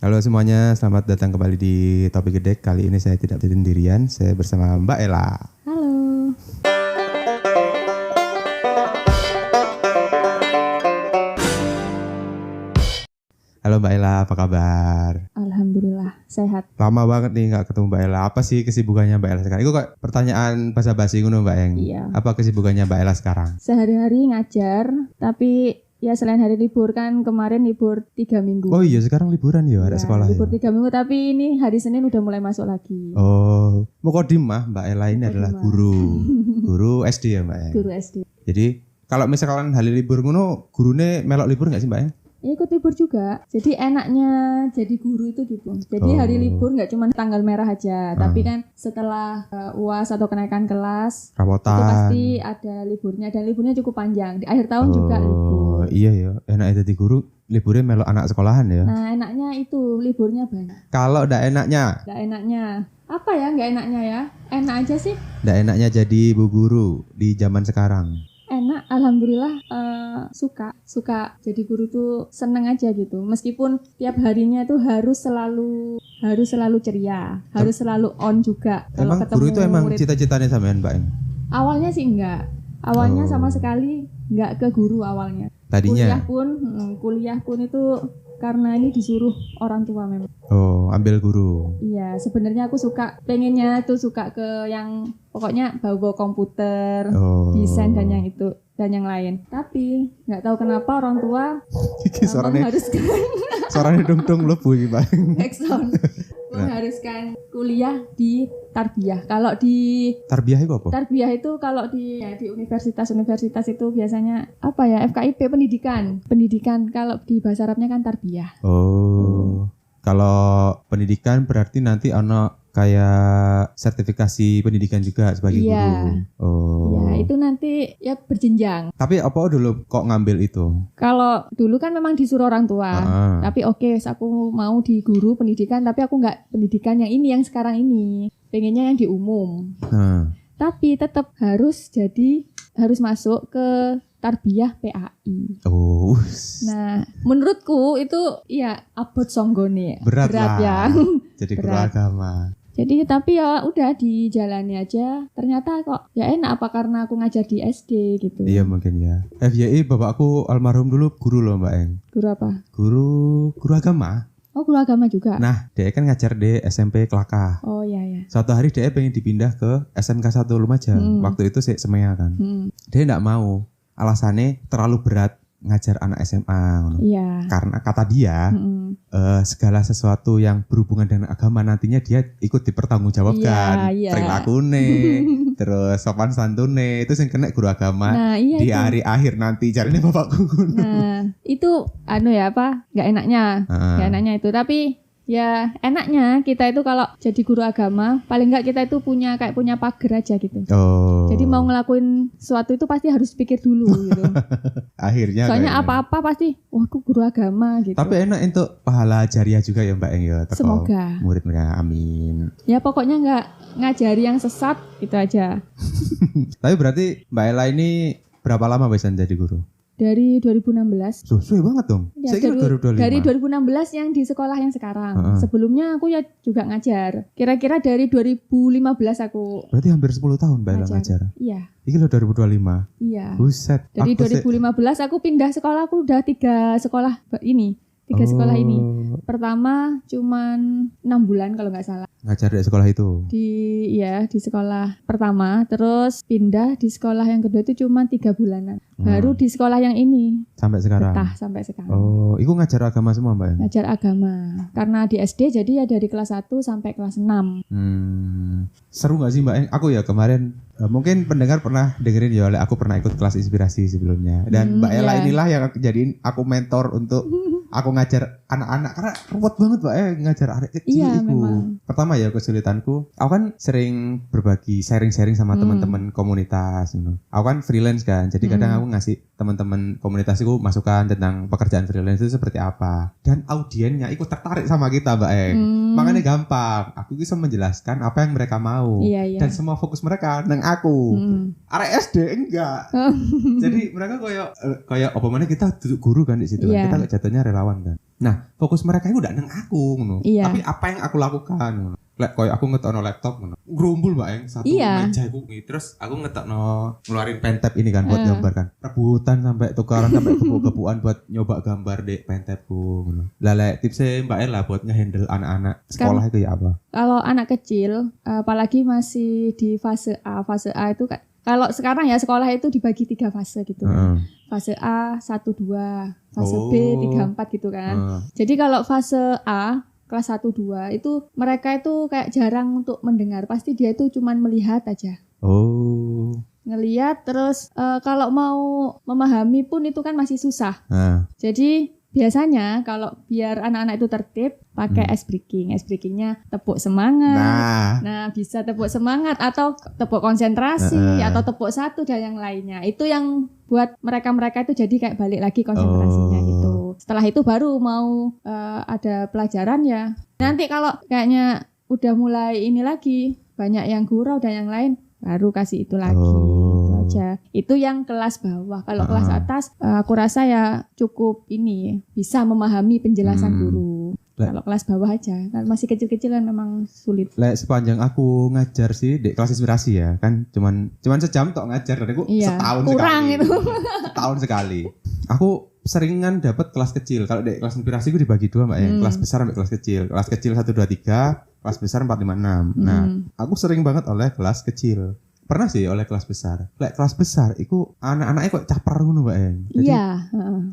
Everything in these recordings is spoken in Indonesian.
Halo semuanya, selamat datang kembali di Topik Gede. Kali ini saya tidak sendirian, saya bersama Mbak Ella. Halo. Halo Mbak Ella, apa kabar? Alhamdulillah, sehat. Lama banget nih nggak ketemu Mbak Ella. Apa sih kesibukannya Mbak Ella sekarang? Itu kok pertanyaan basa-basi ngono Mbak Eng. Iya. Apa kesibukannya Mbak Ella sekarang? Sehari-hari ngajar, tapi ya selain hari libur kan kemarin libur 3 minggu. Oh iya, sekarang liburan ya, ada Ya, sekolah libur ya. 3 minggu, tapi ini hari Senin udah mulai masuk lagi. Oh, Mukodimah Mbak Ella ini adalah Mukodimah. guru SD ya Mbak Eng. Guru SD. Jadi kalau misalkan hari libur ngono, gurune melok libur nggak sih Mbak Eng? Ya, ikut libur juga. Jadi enaknya jadi guru itu gitu. Jadi hari libur nggak cuma tanggal merah aja, tapi kan setelah UAS atau kenaikan kelas Rapotan. itu pasti ada liburnya, dan liburnya cukup panjang. Di akhir tahun juga libur. Iya ya, enak jadi guru, liburnya melok anak sekolahan ya. Nah, enaknya itu liburnya banyak. Kalau ndak enaknya, Nggak enaknya apa ya? Nggak enaknya ya? Enak aja sih. ndak enaknya jadi ibu guru di zaman sekarang. Enak, alhamdulillah. Suka jadi guru tuh seneng aja gitu. Meskipun tiap harinya tuh harus selalu ceria, harus selalu on juga. Kalau Emang ketemu guru itu emang murid. cita-citanya sampean Mbak Eng? Awalnya sih enggak. Awalnya sama sekali enggak ke guru awalnya. Tadinya. Kuliah pun itu karena ini disuruh orang tua memang. Oh, ambil guru. Iya, sebenarnya aku pengennya tuh suka ke yang pokoknya bau-bau komputer, desain dan yang itu dan yang lain. Tapi nggak tahu kenapa orang tua Iki mengharuskan suaranya dong mlebu iki, Mbak Eng. Nexon mengharuskan kuliah di tarbiyah. Kalau di Tarbiyah itu apa? tarbiyah itu kalau di universitas itu biasanya apa ya, FKIP pendidikan. Kalau di bahasa Arabnya kan tarbiyah. Oh. Kalau pendidikan berarti nanti ono kayak sertifikasi pendidikan juga sebagai Iya. guru. Oh. Ya, itu nanti ya berjenjang. Tapi apa dulu kok ngambil itu? Kalau dulu kan memang disuruh orang tua, tapi oke, aku mau di guru pendidikan, tapi aku nggak pendidikan yang ini, yang sekarang ini, pengennya yang di umum. Tapi tetap harus masuk ke tarbiyah PAI. Oh. Nah, menurutku itu ya abot songgone. Berat lah. Ya. Jadi guru Berat. agama. Jadi tapi ya udah dijalani aja. Ternyata kok ya enak, apa karena aku ngajar di SD gitu. Iya mungkin ya. FYI bapakku almarhum dulu guru loh Mbak Eng. Guru apa? Guru agama. Oh, guru agama juga. Nah, dia kan ngajar di SMP Kelakah. Oh iya ya. Suatu hari dia pengen dipindah ke SMK 1 Lumajang. Waktu itu sih Semea kan. Dia enggak mau. Alasannya terlalu berat ngajar anak SMA. Iya. Karena kata dia segala sesuatu yang berhubungan dengan agama nantinya dia ikut dipertanggungjawabkan. Iya. Perilakunya, terus sopan santune itu yang kena guru agama. Nah, iya di itu. hari akhir nanti caranya bapakku. Nah, itu nggak enaknya itu. Tapi ya enaknya kita itu kalau jadi guru agama, paling nggak kita itu punya pagar aja gitu. Oh. Jadi mau ngelakuin sesuatu itu pasti harus pikir dulu gitu. Akhirnya Soalnya kayaknya. apa-apa pasti, wah aku guru agama gitu. Tapi enak untuk pahala jariah juga ya Mbak Eng ya. Teko Semoga. murid mereka, amin. Ya pokoknya nggak ngajari yang sesat, itu aja. Tapi berarti Mbak Ella ini berapa lama bisa jadi guru? Dari 2016. Sesuai banget dong. Ya, Saya kira 2025. dari 2016 yang di sekolah yang sekarang. Sebelumnya aku ya juga ngajar. Kira-kira dari 2015 aku Berarti hampir 10 tahun Mbak Ella ngajar. Iya. Ini loh 2025. Iya. Buset. Dari 2015 aku pindah sekolah, aku udah 3 sekolah ini. 3 sekolah ini. Pertama cuman 6 bulan kalau nggak salah. Ngajar di sekolah itu? Di sekolah pertama. Terus pindah di sekolah yang kedua itu cuman 3 bulanan. Baru di sekolah yang ini. Sampai sekarang? Betah sampai sekarang. Oh, itu ngajar agama semua Mbak? Ngajar agama. Karena di SD jadi ya dari kelas 1 sampai kelas 6. Seru gak sih Mbak? Aku ya kemarin mungkin pendengar pernah dengerin ya, aku pernah ikut kelas inspirasi sebelumnya. Dan Mbak Ella inilah yang jadiin aku mentor untuk aku ngajar anak-anak, karena ruwet banget Mbak ngajar anak kecil. Iya, memang. Pertama ya kesulitanku, aku kan sering berbagi sharing-sharing sama teman-teman komunitas gitu. Aku kan freelance kan, jadi kadang aku ngasih teman-teman komunitasku masukan tentang pekerjaan freelance itu seperti apa. Dan audiennya ikut tertarik sama kita Mbak Makanya gampang. Aku bisa menjelaskan apa yang mereka mau. Iya. Dan semua fokus mereka nang aku. Arek SD enggak. Jadi mereka kayak apa mana kita duduk guru kan di situ kan. Kita jatuhnya relawan kan. Nah, fokus mereka itu udah nang aku ngono. Tapi apa yang aku lakukan ngono. Kayak aku ngetokno laptop ngono. Grumbul Mbak Eng satu meja iku terus aku ngetokno ngeluarin pentap ini kan buat gambar kan. Rebutan sampai tukaran sampai kebuk-kebukan buat nyoba gambar di pentapku ngono. Lah tipsnya Mbak Eng lah buat ngehandle anak-anak sekolah itu ya apa? Kalau anak kecil apalagi masih di fase A itu kan kalau sekarang ya sekolah itu dibagi 3 fase gitu. Fase A 1 2, fase B 3 4 gitu kan. Jadi kalau fase A kelas 1 2 itu mereka itu kayak jarang untuk mendengar, pasti dia itu cuman melihat aja. Ngelihat terus kalau mau memahami pun itu kan masih susah. Jadi biasanya kalau biar anak-anak itu tertib pakai ice breakingnya tepuk semangat. Nah bisa tepuk semangat atau tepuk konsentrasi atau tepuk satu dan yang lainnya. Itu yang buat mereka itu jadi kayak balik lagi konsentrasinya gitu. Setelah itu baru mau ada pelajaran ya. Nanti kalau kayaknya udah mulai ini lagi banyak yang gurau dan yang lain baru kasih itu lagi. Itu aja. Itu yang kelas bawah. Kalau kelas atas aku rasa ya cukup ini bisa memahami penjelasan guru. Kalau kelas bawah aja, kan masih kecil-kecilan memang sulit. Sepanjang aku ngajar sih di kelas inspirasi ya, kan cuman sejam tok ngajar dan aku setahun kurang sekali. Itu. Setahun sekali. Aku seringan dapat kelas kecil. Kalau di kelas inspirasi gue dibagi 2 Mbak ya, kelas besar sampai kelas kecil. Kelas kecil 1 2 3, kelas besar 4 5 6. Nah, aku sering banget oleh kelas kecil. Pernah sih oleh kelas besar. Kelas besar itu anak-anaknya kok caper ngono Mbak ya. Jadi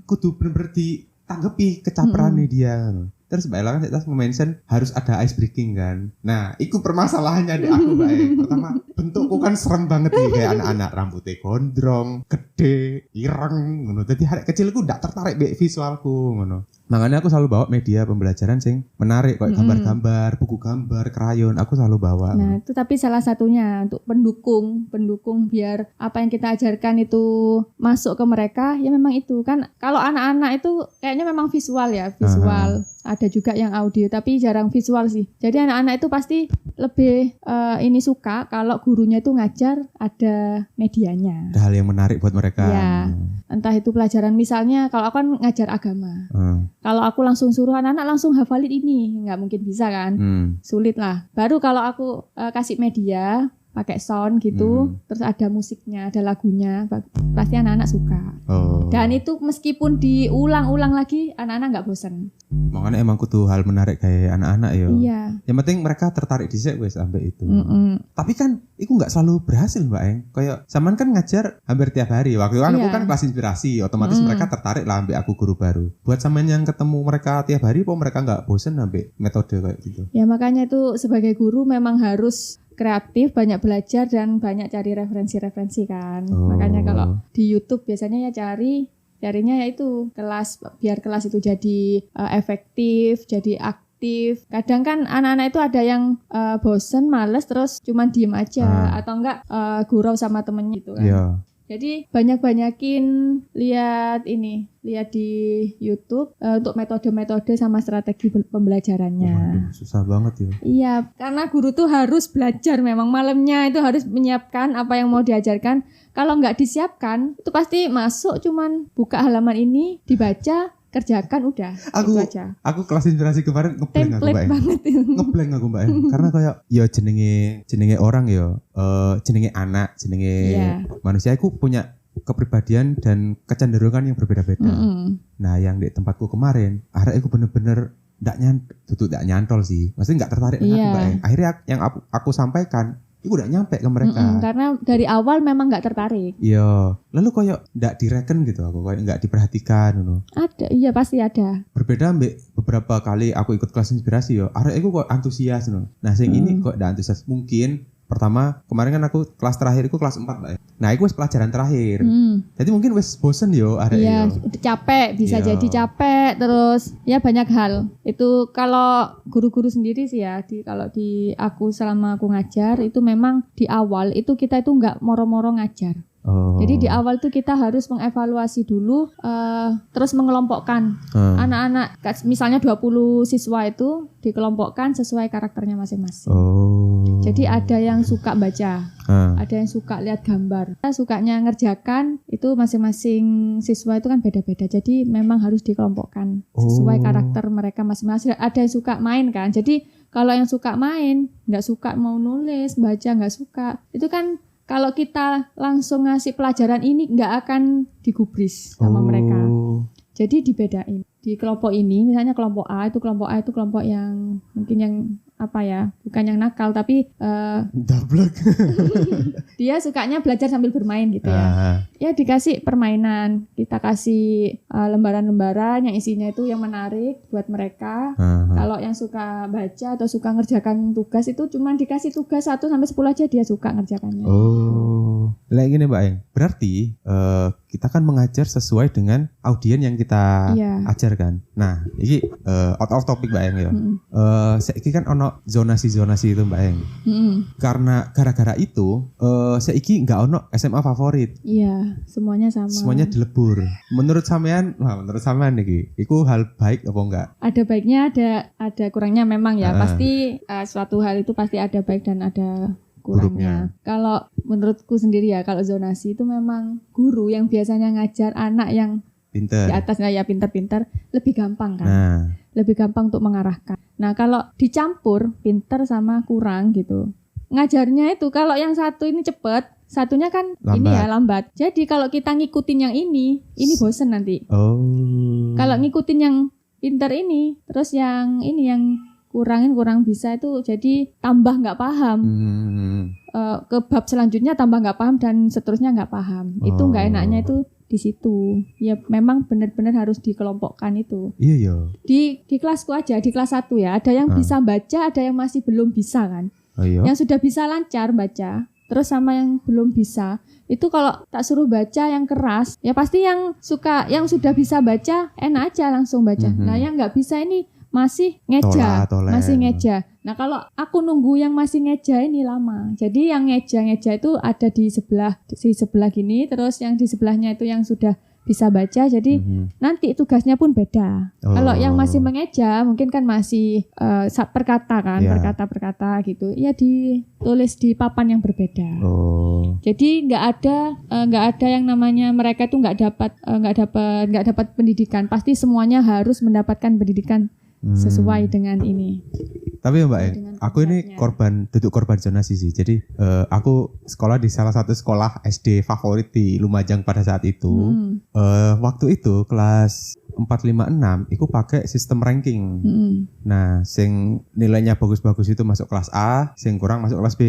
kudu bener-bener ditanggepi kecaperannya dia. Terus Mbak Ella kan saya nge-mention harus ada ice breaking kan. Nah, itu permasalahannya di aku Mbak Ella. Pertama, bentukku kan serem banget nih kayak anak-anak rambutnya gondrong, gede, ireng ngono. Jadi hari kecilku ndak tertarik mbek visualku ngono. Makanya aku selalu bawa media pembelajaran sing menarik kayak gambar-gambar, buku gambar, krayon, aku selalu bawa. Nah, itu tapi salah satunya untuk pendukung biar apa yang kita ajarkan itu masuk ke mereka, ya memang itu kan kalau anak-anak itu kayaknya memang visual ya, visual. Ada juga yang audio tapi jarang visual sih. Jadi anak-anak itu pasti lebih ini suka kalau gurunya itu ngajar ada medianya. Ada hal yang menarik buat mereka. Ya, entah itu pelajaran misalnya kalau aku kan ngajar agama. Kalau aku langsung suruh anak-anak langsung hafalin ini, nggak mungkin bisa kan. Sulit lah. Baru kalau aku kasih media pakai sound gitu, terus ada musiknya, ada lagunya, pasti anak-anak suka. Dan itu meskipun diulang-ulang lagi, anak-anak nggak bosan. Makanya emang kudu hal menarik kayak anak-anak yo. Iya. Yang penting mereka tertarik di wes sampai itu. Tapi kan, itu nggak selalu berhasil Mbak Eng. Kayak Saman kan ngajar hampir tiap hari. Waktu itu aku kan kelas inspirasi, otomatis mereka tertarik lah ambil aku guru baru. Buat Saman yang ketemu mereka tiap hari, kok mereka nggak bosan ambil metode kayak gitu? Ya makanya itu sebagai guru memang harus kreatif, banyak belajar dan banyak cari referensi-referensi kan. Makanya kalau di YouTube biasanya ya carinya yaitu biar kelas itu jadi efektif, jadi aktif. Kadang kan anak-anak itu ada yang bosen, males terus cuman diem aja atau enggak gurau sama temennya gitu kan. Yeah. Jadi banyak-banyakin lihat di YouTube untuk metode-metode sama strategi pembelajarannya. Susah banget ya. Iya, karena guru tuh harus belajar memang malamnya itu harus menyiapkan apa yang mau diajarkan. Kalau nggak disiapkan, itu pasti masuk cuman buka halaman ini, dibaca, kerjakan udah. Aku kelas inspirasi kemarin ngeblank aku Mbak. Banget itu. Ngeblank aku Mbak. Karena kayak ya jenenge orang ya, jenenge anak, jenenge manusia aku punya kepribadian dan kecenderungan yang berbeda-beda. Nah, yang di tempatku kemarin, arek aku bener-bener ndak nyantol sih. Maksudnya enggak tertarik dengan aku Mbak. Akhirnya yang aku sampaikan itu udah nyampe ke mereka. Karena dari awal memang nggak tertarik. Iya. Lalu kayak nggak direken gitu aku, kayak nggak diperhatikan gitu. Ada, iya pasti ada. Berbeda ambek beberapa kali aku ikut kelas inspirasi yo. Arek aku kok antusias no. Nah, sing ini kok nggak antusias. Mungkin pertama kemarin kan aku kelas terakhir itu kelas 4 Mbak. Nah, itu wis pelajaran terakhir. Jadi mungkin wis bosen yo arek yo. Iya, capek, bisa jadi capek terus ya banyak hal. Itu kalau guru-guru sendiri sih ya, kalau di aku selama aku ngajar itu memang di awal itu kita itu enggak moro-moro ngajar. Jadi di awal tuh kita harus mengevaluasi dulu, terus mengelompokkan anak-anak, misalnya 20 siswa itu dikelompokkan sesuai karakternya masing-masing. Jadi ada yang suka baca, ada yang suka lihat gambar, sukanya ngerjakan, itu masing-masing siswa itu kan beda-beda. Jadi memang harus dikelompokkan sesuai karakter mereka masing-masing. Ada yang suka main kan, jadi kalau yang suka main, nggak suka mau nulis, baca nggak suka, itu kan kalau kita langsung ngasih pelajaran ini nggak akan digubris sama mereka. Jadi dibedain. Di kelompok ini, misalnya kelompok A itu kelompok yang mungkin yang bukan yang nakal tapi dablek. Dia sukanya belajar sambil bermain gitu ya. Ya dikasih permainan, kita kasih lembaran-lembaran yang isinya itu yang menarik buat mereka. Kalau yang suka baca atau suka ngerjakan tugas itu cuma dikasih tugas 1 sampai 10 aja dia suka ngerjakannya. Lah gini Mbak Eng, berarti kita kan mengajar sesuai dengan audien yang kita ajarkan. Nah, ini out of topic Mbak Eng ya. Saiki kan ono zonasi-zonasi itu Mbak Eng. Karena gara-gara itu saiki enggak ono SMA favorit. Iya, semuanya sama. Semuanya dilebur. Menurut sampean iki, iku hal baik apa enggak? Ada baiknya, ada kurangnya memang ya. Pasti suatu hal itu pasti ada baik dan ada kurangnya. Kalau menurutku sendiri ya, kalau zonasi itu memang guru yang biasanya ngajar anak yang pinter. Di atasnya ya pinter-pinter lebih gampang kan. Lebih gampang untuk mengarahkan. Nah, kalau dicampur pinter sama kurang gitu. Ngajarnya itu kalau yang satu ini cepet, satunya kan lambat. Jadi kalau kita ngikutin yang ini bosen nanti. Kalau ngikutin yang pinter ini, terus yang ini yang kurang bisa itu jadi tambah nggak paham. Ke bab selanjutnya tambah nggak paham dan seterusnya nggak paham. Itu nggak enaknya itu di situ. Ya memang benar-benar harus dikelompokkan itu. Iya. Di kelasku aja, di kelas 1 ya, ada yang bisa baca, ada yang masih belum bisa kan. Yang sudah bisa lancar baca, terus sama yang belum bisa. Itu kalau tak suruh baca yang keras, ya pasti yang sudah bisa baca enak aja langsung baca. Nah, yang nggak bisa ini masih ngeja. Nah, kalau aku nunggu yang masih ngeja ini lama. Jadi yang ngeja itu ada di sebelah gini, terus yang di sebelahnya itu yang sudah bisa baca. Jadi nanti tugasnya pun beda. Kalau yang masih mengeja mungkin kan masih perkata kan, perkata gitu. Ya ditulis di papan yang berbeda. Jadi nggak ada yang namanya mereka itu nggak dapat pendidikan. Pasti semuanya harus mendapatkan pendidikan sesuai dengan ini. Tapi Mbak Eng, aku ini duduk korban zonasi sih. Jadi aku sekolah di salah satu sekolah SD favorit di Lumajang pada saat itu. Waktu itu kelas 4, 5, 6 aku pakai sistem ranking. Nah, sing nilainya bagus-bagus itu masuk kelas A, sing kurang masuk kelas B.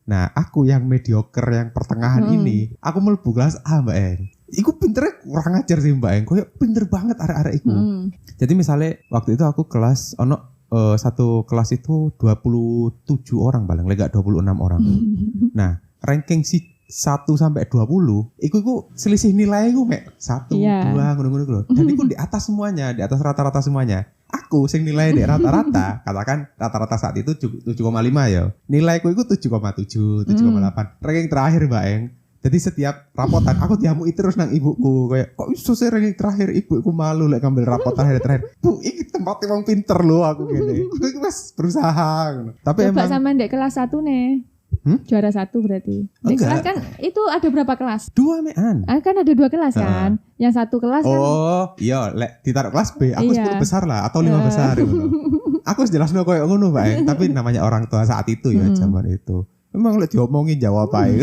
Nah, aku yang mediocre yang pertengahan ini, aku mlebu kelas A Mbak Eng. Iku pinternya kurang ajar sih Mbak Eng, koyo pinter banget arek-arek iku. Jadi misalnya waktu itu aku kelas satu kelas itu 27 orang paling, enggak 26 orang. Nah, ranking 1 sampai 20, iku selisih nilai iku mek 1, 2 ngono-ngono lho. Dan iku di atas semuanya, di atas rata-rata semuanya. Aku sing nilai di rata-rata, katakan rata-rata saat itu 7,5 ya. Nilaiku iku 7,7, 7,8. Ranking terakhir Mbak Eng. Jadi setiap rapotan aku diamui terus nang ibuku kayak kok iso sih ranking terakhir, ibuku malu lek ngambil rapot terakhir. Bu, iki tempat wong pinter lho aku gini. Aku wis berusaha ngono. Tapi coba emang sama ndek kelas 1 nih. Juara 1 berarti. Di kelas kan itu ada berapa kelas? 2 mean. Kan ada 2 kelas kan. Yang 1 kelas kan. Iya, lek ditaruh kelas B, aku 10 besar lah atau 5 besar gitu. Aku jelasno koyo ngono, Mbak. Tapi namanya orang tua saat itu ya, zaman itu. Memang lek diomongin jawab aja.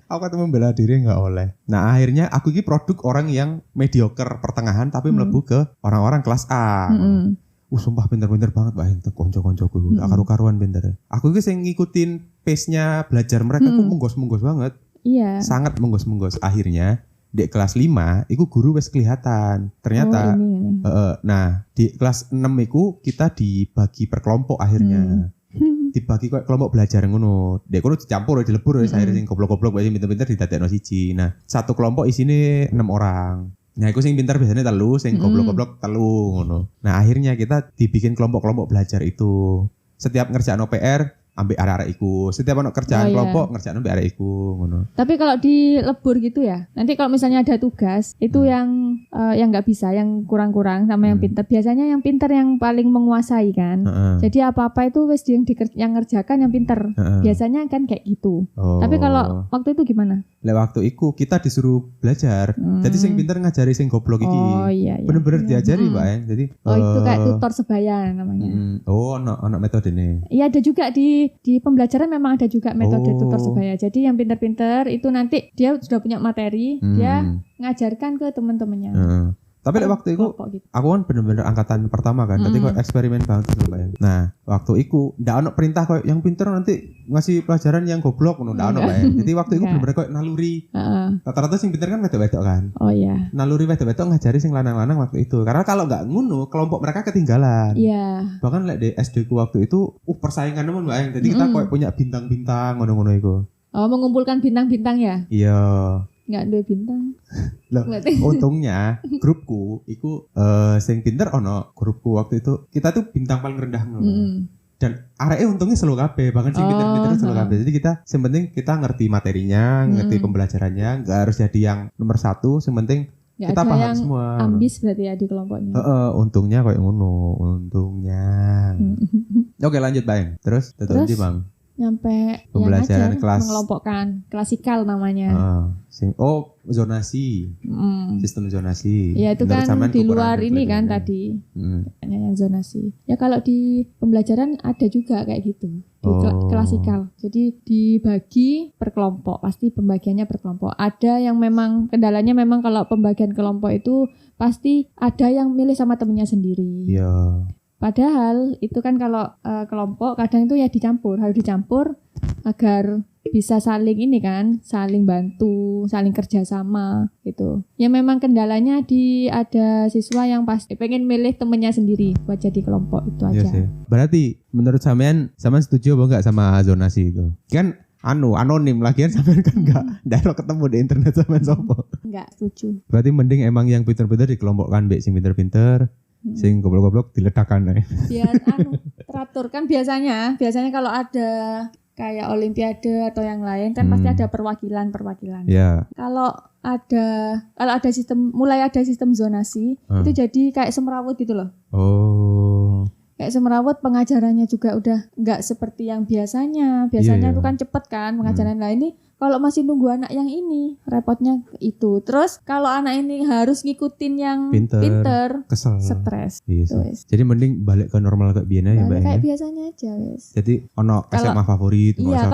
Aku kata membela diri nggak oleh. Nah akhirnya aku ini produk orang yang mediocre pertengahan tapi melebu ke orang-orang kelas A. Sumpah pinter-pinter banget Mbak. Konco-koncoku tak karu-karuan pinter. Aku ini yang ngikutin pace-nya belajar mereka aku munggos-munggos banget. Iya. Sangat munggos-munggos. Akhirnya di kelas 5 iku guru wes kelihatan. Ternyata nah di kelas 6 iku kita dibagi per kelompok akhirnya. Dibagi kayak kelompok belajar ngono. Dek kono dicampur dilebur wis akhire sing goblok-goblok wae sing pinter-pinter didadekno siji. Nah, satu kelompok isine 6 orang. Nah, iku sing pinter biasanya 3, sing goblok-goblok 3 ngono. Nah, akhirnya kita dibikin kelompok-kelompok belajar itu. Setiap ngerjain PR ambek arek-arek iku. Setiap ono kerjaan kelompok ngerjain ambek arek iku ngono. Tapi kalau di lebur gitu ya. Nanti kalau misalnya ada tugas itu yang enggak bisa, yang kurang-kurang sama yang pintar. Biasanya yang pintar yang paling menguasai kan. Jadi apa-apa itu wis yang ngerjakan yang pintar. Biasanya kan kayak gitu. Tapi kalau waktu itu gimana? Waktu itu kita disuruh belajar. Jadi sing pintar ngajari sing goblok iki. Iya. Bener-bener diajari, Mbak. Jadi itu kayak tutor sebaya namanya. Ono metodene. Iya, ada juga di pembelajaran memang ada juga metode tutor sebaya. Jadi yang pintar-pintar itu nanti dia sudah punya materi, dia ngajarkan ke teman-temannya. Tapi waktu itu aku kan bener-bener angkatan pertama kan, jadi kok eksperimen banget gitu Mbak. Nah, waktu itu ndak ono perintah kok yang pinter nanti ngasih pelajaran yang goblok ngono, ndak ono Mbak. Jadi waktu itu bener-bener kok naluri. Rata-rata sing pinter kan wedok-wedok kan. Oh iya. Naluri wedok-wedok ngajari sing lanang-lanang waktu itu. Karena kalau nggak ngono, kelompok mereka ketinggalan. Iya. Bahkan di SD ku waktu itu persaingan nemen Mbak. Jadi kita kok punya bintang-bintang ngono-ngono iku. Mengumpulkan bintang-bintang ya? Iya. Nggak ada bintang. Loh, untungnya grupku iku sing pinter ono grupku waktu itu kita tuh bintang paling rendah dan areke untungnya selalu kabeh, bahkan sing pinter-pinter selalu kabeh. Jadi kita yang penting kita ngerti materinya, ngerti pembelajarannya, enggak harus jadi yang nomor 1, yang penting gak kita ada paham yang semua. Ambis berarti ya di kelompoknya. Untungnya kayak ngono, untungnya. Oke, lanjut Bang. Terus di Bang. Nyampe pembelajaran kelas mengelompokkan klasikal namanya. Zonasi. Sistem zonasi. Ya itu kan di luar ini kan tadi. Yang zonasi. Ya kalau di pembelajaran ada juga kayak gitu. Di klasikal. Jadi dibagi per kelompok, pasti pembagiannya per kelompok. Ada yang memang kendalanya memang kalau pembagian kelompok itu pasti ada yang milih sama temennya sendiri. Iya. Padahal itu kan kalau kelompok kadang itu ya harus dicampur agar bisa saling ini kan, saling bantu, saling kerjasama gitu. Ya memang kendalanya ada siswa yang pasti pengen milih temennya sendiri buat jadi kelompok itu aja. Yes, berarti menurut sampean setuju apa enggak sama zonasi itu? Kan anonim lagian sampean kan enggak ketemu di internet sampean sopo. Enggak setuju. Berarti mending emang yang pinter-pinter dikelompokkan mbek sing pinter-pinter. Sing goblok-goblok diledakkan ae. Biar teratur kan biasanya kalau ada kayak olimpiade atau yang lain kan pasti ada perwakilan. Yeah. Kalau ada sistem zonasi itu jadi kayak semrawut gitu loh. Kayak semrawut pengajarannya juga udah nggak seperti yang biasanya itu kan cepet kan pengajaran. Nah ini kalau masih nunggu anak yang ini repotnya itu. Terus kalau anak ini harus ngikutin yang pinter kesel, stres. Yes. Jadi mending balik ke normal kayak biasa ya Mbak. Kayak biasanya aja wes. Jadi ono SMA favorit, iya,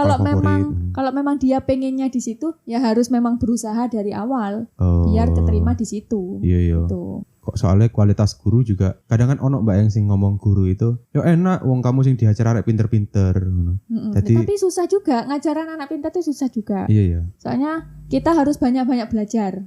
kalau memang dia pengennya di situ ya harus memang berusaha dari awal biar keterima di situ. Iya. Gitu. Kok soalnya kualitas guru juga kadang kan ono Mbak yang sing ngomong guru itu yo enak wong kamu sing diajar arek pinter-pinter tapi susah juga ngajaran anak pintar itu susah juga. Iya. Soalnya kita harus banyak-banyak belajar.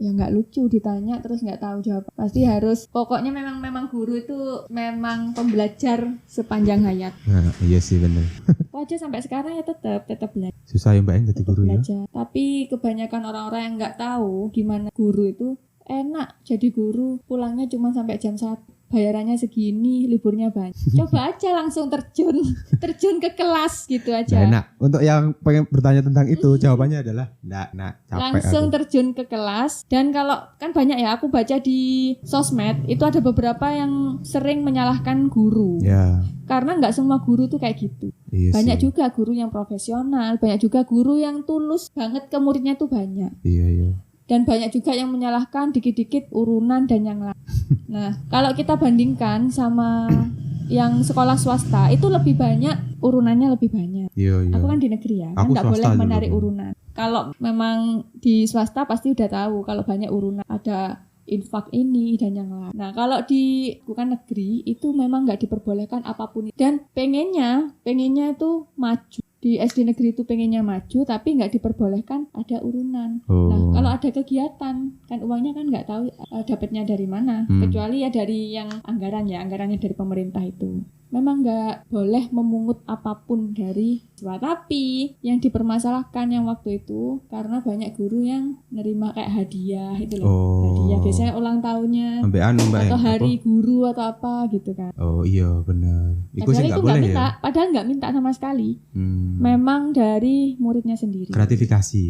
Ya nggak lucu ditanya terus nggak tahu jawab. Pasti harus pokoknya memang guru itu memang pembelajar sepanjang hayat. Nah, iya sih benar. Wajah sampai sekarang ya tetap belajar. Susah ya Mbak yang jadi guru belajar. Ya. Tapi kebanyakan orang-orang yang nggak tahu gimana guru itu enak jadi guru pulangnya cuma sampai jam 1 bayarannya segini liburnya banyak. Coba aja langsung terjun ke kelas gitu aja. Nah, untuk yang pengen bertanya tentang itu jawabannya adalah enggak capek langsung aku. Terjun ke kelas. Dan kalau kan banyak ya aku baca di sosmed itu ada beberapa yang sering menyalahkan guru karena nggak semua guru tuh kayak gitu. Banyak juga guru yang profesional, banyak juga guru yang tulus banget ke muridnya tuh banyak. Iya. Dan banyak juga yang menyalahkan dikit-dikit urunan dan yang lain. Nah, kalau kita bandingkan sama yang sekolah swasta, itu lebih banyak, urunannya lebih banyak. Iya. Aku kan di negeri ya, kan nggak boleh menarik urunan. Kalau memang di swasta pasti udah tahu kalau banyak urunan, ada infak ini dan yang lain. Nah, kalau di bukan negeri, itu memang nggak diperbolehkan apapun. Dan pengennya itu maju. Di SD negeri itu pengennya maju tapi nggak diperbolehkan ada urunan. Nah kalau ada kegiatan kan uangnya kan nggak tahu dapatnya dari mana kecuali ya dari yang anggarannya dari pemerintah itu. memang nggak boleh memungut apapun dari siswa. Tapi yang dipermasalahkan yang waktu itu karena banyak guru yang nerima kayak hadiah itu loh. Hadiah biasanya ulang tahunnya atau hari guru atau apa gitu kan. Oh iya benar. Itu sih nggak boleh minta, ya. Padahal nggak minta sama sekali. Memang dari muridnya sendiri. Gratifikasi.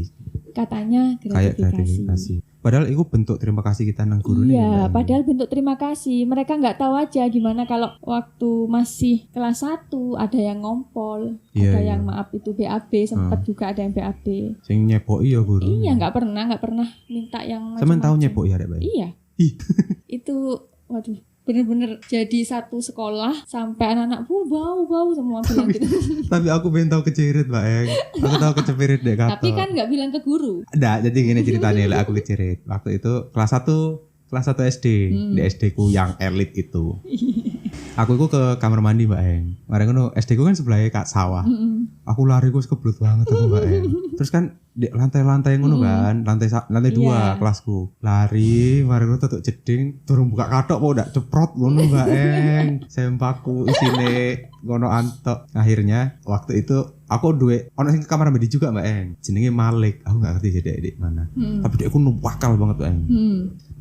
Katanya gratifikasi. Padahal itu bentuk terima kasih kita nang guru nih. Iya, padahal bentuk terima kasih. Mereka nggak tahu aja gimana kalau waktu masih kelas 1 ada yang ngompol, ada yang maaf itu BAB, sempat juga ada yang BAB. Sing nyepoki ya guru. Iya, nggak pernah minta yang macam-macam. Sampeyan tahu nyepok ya, Rek, Bay? Iya. Itu waduh, bener-bener jadi satu sekolah sampai anak-anak bau semua bilang gitu. Tapi aku pengen tahu kecerit, Mbak Eng. Aku tahu kecerit deh kata. Tapi kan nggak bilang ke guru. Nggak, jadi gini ceritanya lah aku kecerit. Waktu itu kelas 1 SD di SD ku yang elit itu. Aku itu ke kamar mandi Mbak Eng. Kemarin ngono SD ku kan sebelahnya kak sawah. Aku lari gue kebelut banget aku Mbak Eng. Terus kan di lantai-lantai ngono kan, lantai 2 kelasku. Lari, mari ngono tutuk jeding, turun buka kathok kok udah ceprot ngono Mbak Eng. Sempakku isine ngono antok. Akhirnya waktu itu aku duwe ono sing ke kamar mandi juga Mbak Eng. Jenenge Malik. Aku enggak ngerti jadi mana. Tapi dia ku nuwakal banget Mbak Eng.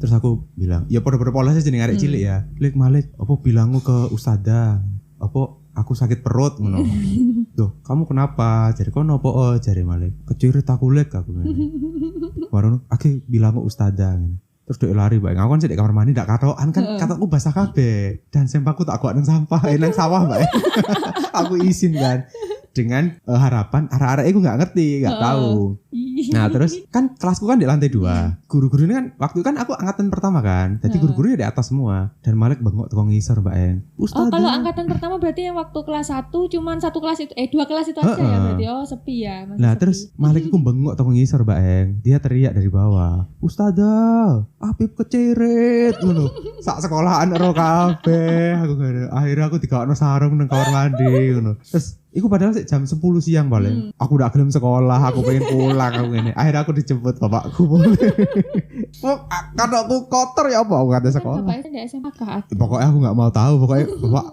Terus aku bilang, ya pada pola sih jeneng arek cilik ya. Malik, apa bilangmu ke ustadzah? Apa aku sakit perut ngono. Duh, kamu kenapa? Jari kono opo? Jari Malik. Kecirit aku lek aku ngene. Baru aku bilang ke ustadzah ngene. Terus dia lari Mbak. Aku kan sih di kamar mandi ndak katokan kan kataku basah kabeh. Dan sempakku tak kuat nang sampah, nang sawah Mbak. Aku izin kan. Dengan harapan arek-arek itu nggak ngerti, nggak tahu. Nah terus kan kelasku kan di lantai 2. Guru-guru ini kan waktu kan aku angkatan pertama kan, jadi guru-gurunya di atas semua. Dan Malik bengok tukang ngisor Mbak Eng. Oh kalau angkatan pertama berarti yang waktu kelas 1 cuman satu kelas itu, 2 kelas itu aja ya berarti. Oh sepi ya. Nah sepi. Terus Malik itu bengok tukang ngisor Mbak Eng. Dia teriak dari bawah, Ustadzah, Apip kecerit, ngono. Sak sekolahan ro kabeh. Aku ngene. Akhirnya aku digawakno sarung nang kamar mandi, ngono. Terus iku padahal sih jam 10 siang paling. Aku udah gelem sekolah, aku pengen pulang aku ngene. Akhirnya aku dijemput bapakku boleh. Karena aku kotor ya apa aku kata sekolah. Pokoknya aku enggak mau tahu, pokoknya bapak,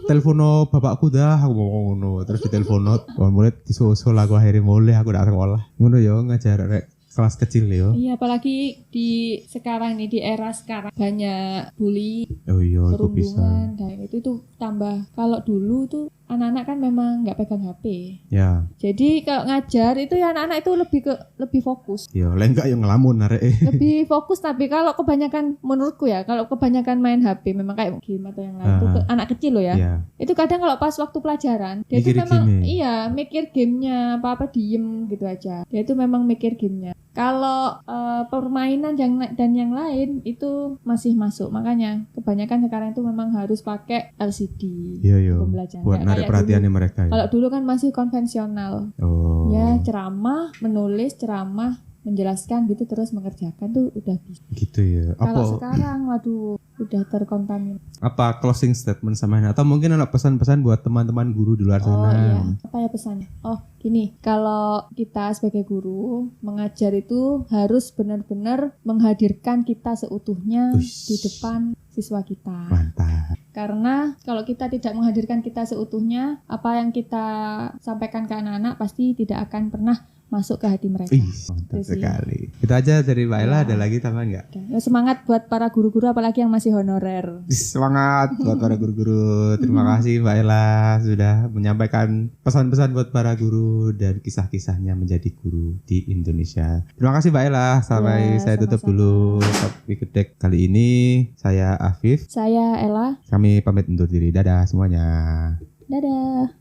telepono bapakku dah, aku mau ngono. Terus ditelepono, mulai disusul aku akhirnya mulai aku udah sekolah. Ngono ya ngajar rek kelas kecil ya. Iya, apalagi di sekarang nih, di era sekarang banyak bully. Oh iya, itu bisa. Dan itu tambah kalau dulu tuh anak-anak kan memang nggak pegang HP. Ya. Jadi kalau ngajar itu ya anak-anak itu lebih fokus. Iya, enggak yang ngelamun arek. Lebih fokus, tapi kalau kebanyakan menurutku ya, kalau kebanyakan main HP memang kayak game atau yang lain itu anak kecil loh ya. Yeah. Itu kadang kalau pas waktu pelajaran dia itu memang mikir gamenya, apa diem gitu aja. Dia itu memang mikir gamenya. Kalau permainan dan yang lain itu masih masuk. Makanya kebanyakan sekarang itu memang harus pakai LCD pembelajaran. Buat narik perhatiannya mereka. Kalau dulu kan masih konvensional. Ya ceramah, menulis ceramah, menjelaskan gitu terus mengerjakan tuh udah bisa. Gitu ya. Kalau sekarang waduh udah terkontaminasi. Apa closing statement sama ini? Atau mungkin ada pesan-pesan buat teman-teman guru di luar sana? Oh iya. Apa ya pesannya? Oh gini, kalau kita sebagai guru mengajar itu harus benar-benar menghadirkan kita seutuhnya di depan siswa kita. Mantap. Karena kalau kita tidak menghadirkan kita seutuhnya, apa yang kita sampaikan ke anak-anak pasti tidak akan pernah masuk ke hati mereka. Mantap sekali. Itu aja dari Mbak Ella, ada lagi tambahan nggak? Semangat buat para guru-guru apalagi yang masih honorer. Semangat buat para guru-guru. Terima kasih Mbak Ella sudah menyampaikan pesan-pesan buat para guru dan kisah-kisahnya menjadi guru di Indonesia. Terima kasih Mbak Ella. Sampai saya tutup dulu topik kedek kali ini. Saya Afif. Saya Ella. Kami pamit undur diri. Dadah semuanya. Dadah.